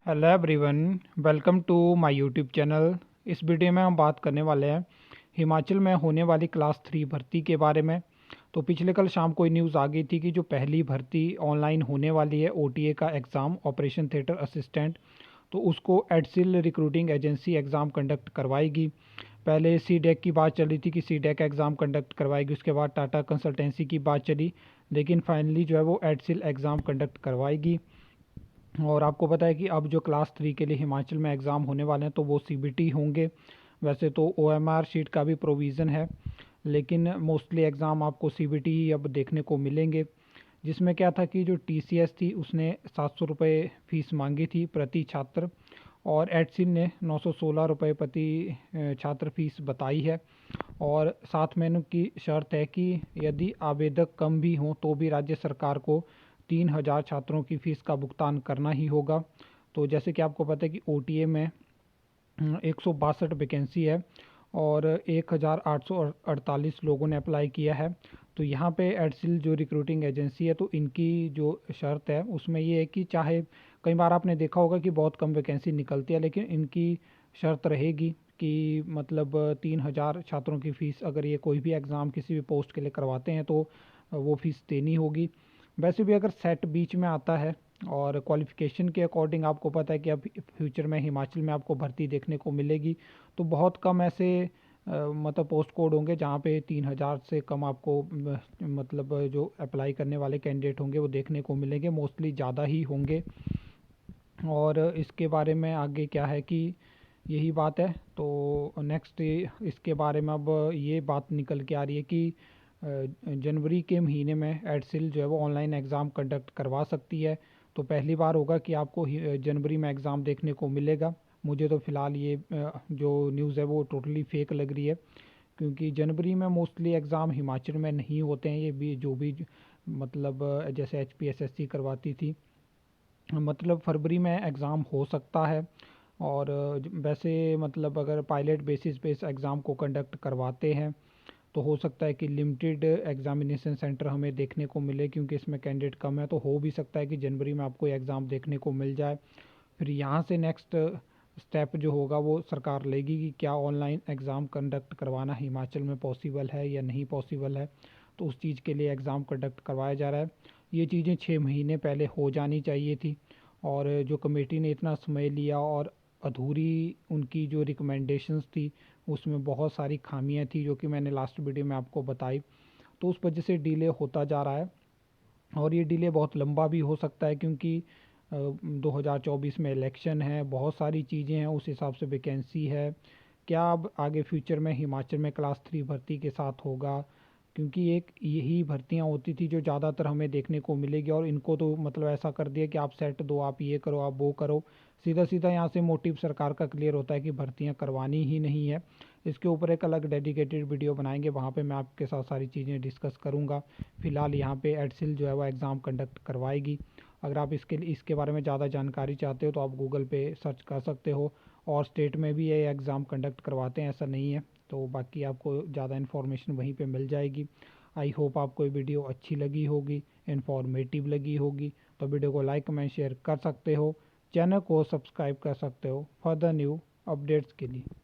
Hello everyone, welcome to my YouTube channel. इस video में हम बात करने वाले हैं हिमाचल में होने वाली क्लास 3 भर्ती के बारे में। तो पिछले कल शाम को न्यूज़ आ गई थी कि जो पहली भर्ती ऑनलाइन होने वाली है ओटीए का एग्ज़ाम ऑपरेशन थिएटर असिस्टेंट, तो उसको EdCIL recruiting agency exam conduct करवाएगी। पहले सी डेक की बात चली थी कि सी डेक एग्ज़ाम कंडक्ट करवाएगी, उसके बाद टाटा कंसल्टेंसी की बात चली, लेकिन फाइनली जो है वो एडसिल एग्ज़ाम कंडक्ट करवाएगी। और आपको पता है कि अब जो क्लास 3 के लिए हिमाचल में एग्ज़ाम होने वाले हैं तो वो सीबीटी होंगे। वैसे तो ओएमआर शीट का भी प्रोविज़न है, लेकिन मोस्टली एग्ज़ाम आपको सीबीटी ही अब देखने को मिलेंगे। जिसमें क्या था कि जो टीसीएस थी उसने 700 रुपये फ़ीस मांगी थी प्रति छात्र, और एडसिल ने 916 रुपये प्रति छात्र फीस बताई है। और साथ में उनकी शर्त है कि यदि आवेदक कम भी हों तो भी राज्य सरकार को 3000 छात्रों की फ़ीस का भुगतान करना ही होगा। तो जैसे कि आपको पता है कि ओटीए में 162 वैकेंसी है और 1848 लोगों ने अप्लाई किया है। तो यहाँ पे एडसिल जो रिक्रूटिंग एजेंसी है तो इनकी जो शर्त है उसमें ये है कि चाहे कई बार आपने देखा होगा कि बहुत कम वैकेंसी निकलती है, लेकिन इनकी शर्त रहेगी कि मतलब 3000 छात्रों की फ़ीस, अगर ये कोई भी एग्ज़ाम किसी भी पोस्ट के लिए करवाते हैं तो वो फ़ीस देनी होगी। वैसे भी अगर सेट बीच में आता है और क्वालिफ़िकेशन के अकॉर्डिंग आपको पता है कि अब फ्यूचर में हिमाचल में आपको भर्ती देखने को मिलेगी, तो बहुत कम ऐसे मतलब पोस्ट कोड होंगे जहाँ पे 3000 से कम आपको मतलब जो अप्लाई करने वाले कैंडिडेट होंगे वो देखने को मिलेंगे। मोस्टली ज़्यादा ही होंगे। और इसके बारे में आगे क्या है कि यही बात है। तो नेक्स्ट इसके बारे में अब ये बात निकल के आ रही है कि जनवरी के महीने में एडसिल जो है वो ऑनलाइन एग्ज़ाम कंडक्ट करवा सकती है। तो पहली बार होगा कि आपको जनवरी में एग्ज़ाम देखने को मिलेगा। मुझे तो फ़िलहाल ये जो न्यूज़ है वो टोटली फेक लग रही है, क्योंकि जनवरी में मोस्टली एग्ज़ाम हिमाचल में नहीं होते हैं। ये भी जो भी मतलब जैसे एचपीएसएससी करवाती थी, मतलब फरवरी में एग्ज़ाम हो सकता है। और वैसे मतलब अगर पायलट बेसिस पे इस एग्ज़ाम को कंडक्ट करवाते हैं तो हो सकता है कि लिमिटेड एग्जामिनेशन सेंटर हमें देखने को मिले, क्योंकि इसमें कैंडिडेट कम है। तो हो भी सकता है कि जनवरी में आपको एग्ज़ाम देखने को मिल जाए। फिर यहाँ से नेक्स्ट स्टेप जो होगा वो सरकार लेगी कि क्या ऑनलाइन एग्ज़ाम कंडक्ट करवाना हिमाचल में पॉसिबल है या नहीं पॉसिबल है। तो उस चीज़ के लिए एग्ज़ाम कंडक्ट करवाया जा रहा है। ये चीज़ें 6 महीने पहले हो जानी चाहिए थी, और जो कमेटी ने इतना समय लिया और अधूरी उनकी जो रिकमेंडेशंस थी उसमें बहुत सारी खामियां थी जो कि मैंने लास्ट वीडियो में आपको बताई। तो उस वजह से डिले होता जा रहा है, और ये डिले बहुत लंबा भी हो सकता है, क्योंकि 2024 में इलेक्शन है, बहुत सारी चीज़ें हैं, उस हिसाब से वैकेंसी है। क्या अब आगे फ्यूचर में हिमाचल में क्लास 3 भर्ती के साथ होगा, क्योंकि एक यही भर्तियां होती थी जो ज़्यादातर हमें देखने को मिलेगी। और इनको तो मतलब ऐसा कर दिया कि आप सेट दो, आप ये करो, आप वो करो। सीधा सीधा यहाँ से मोटिव सरकार का क्लियर होता है कि भर्तियां करवानी ही नहीं है। इसके ऊपर एक अलग डेडिकेटेड वीडियो बनाएंगे, वहाँ पे मैं आपके साथ सारी चीज़ें डिस्कस करूँगा। फ़िलहाल यहाँ पे एडसिल जो है वो एग्ज़ाम कंडक्ट करवाएगी। अगर आप इसके बारे में ज़्यादा जानकारी चाहते हो तो आप गूगल पे सर्च कर सकते हो। और स्टेट में भी ये एग्ज़ाम कंडक्ट करवाते हैं, ऐसा नहीं है। तो बाकी आपको ज़्यादा इन्फॉर्मेशन वहीं पे मिल जाएगी। आई होप आपको ये वीडियो अच्छी लगी होगी, इन्फॉर्मेटिव लगी होगी। तो वीडियो को लाइक कमेंट शेयर कर सकते हो, चैनल को सब्सक्राइब कर सकते हो फर्दर न्यू अपडेट्स के लिए।